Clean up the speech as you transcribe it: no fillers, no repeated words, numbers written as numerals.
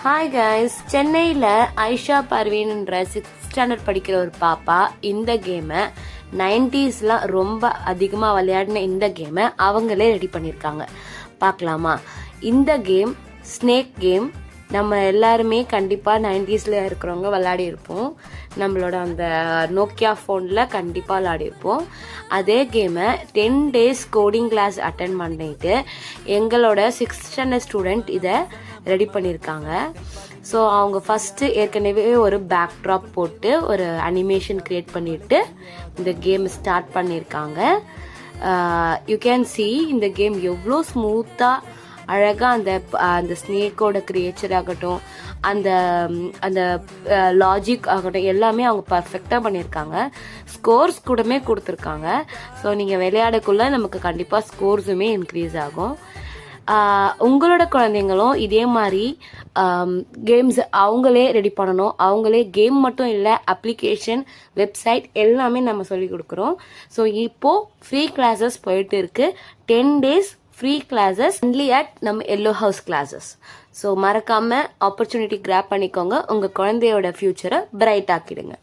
Hi guys, சென்னையில் Aisha பர்வீன்ன்ற 6th standard படிக்கிற ஒரு பாப்பா இந்த கேமை 90s ரொம்ப அதிகமாக விளையாடின இந்த கேமை அவங்களே ரெடி பண்ணியிருக்காங்க. பார்க்கலாமா? இந்த கேம் ஸ்னேக் கேம். நம்ம எல்லாருமே கண்டிப்பாக 90s இருக்கிறவங்க விளையாடி இருப்போம். நம்மளோட அந்த நோக்கியா ஃபோனில் கண்டிப்பாக விளையாடி இருப்போம். அதே கேமை 10 days கோடிங் கிளாஸ் அட்டன் பண்ணிட்டு எங்களோட 6th ஸ்டாண்டர்ட் ஸ்டூடெண்ட் இதை ரெடி பண்ணியிருக்காங்க. ஸோ அவங்க ஃபஸ்ட்டு ஏற்கனவே ஒரு பேக் ட்ராப் போட்டு ஒரு அனிமேஷன் க்ரியேட் பண்ணிட்டு இந்த கேம் ஸ்டார்ட் பண்ணியிருக்காங்க. யூ கேன் சி இந்த கேம் எவ்வளோ ஸ்மூத்தாக அழகாக அந்த ஸ்னேக்கோட கிரியேச்சர் ஆகட்டும், அந்த அந்த லாஜிக் ஆகட்டும், எல்லாமே அவங்க பர்ஃபெக்டாக பண்ணியிருக்காங்க. ஸ்கோர்ஸ் கூடமே கொடுத்துருக்காங்க. ஸோ நீங்கள் விளையாடக்குள்ள நமக்கு கண்டிப்பாக ஸ்கோர்ஸுமே இன்க்ரீஸ் ஆகும். உங்களோட குழந்தைங்களும் இதே மாதிரி கேம்ஸ் அவங்களே ரெடி பண்ணணும். அவங்களே கேம் மட்டும் இல்லை, அப்ளிகேஷன், வெப்சைட் எல்லாமே நம்ம சொல்லி கொடுக்குறோம். ஸோ இப்போது ஃப்ரீ கிளாஸஸ் போயிட்டு இருக்கு. 10 days free classes only at நம்ம எல்லோ ஹவுஸ் கிளாஸஸ். ஸோ மறக்காமல் ஆப்பர்ச்சுனிட்டி கிராப் பண்ணிக்கோங்க. உங்கள் குழந்தையோட ஃப்யூச்சரை பிரைட் ஆக்கிடுங்க.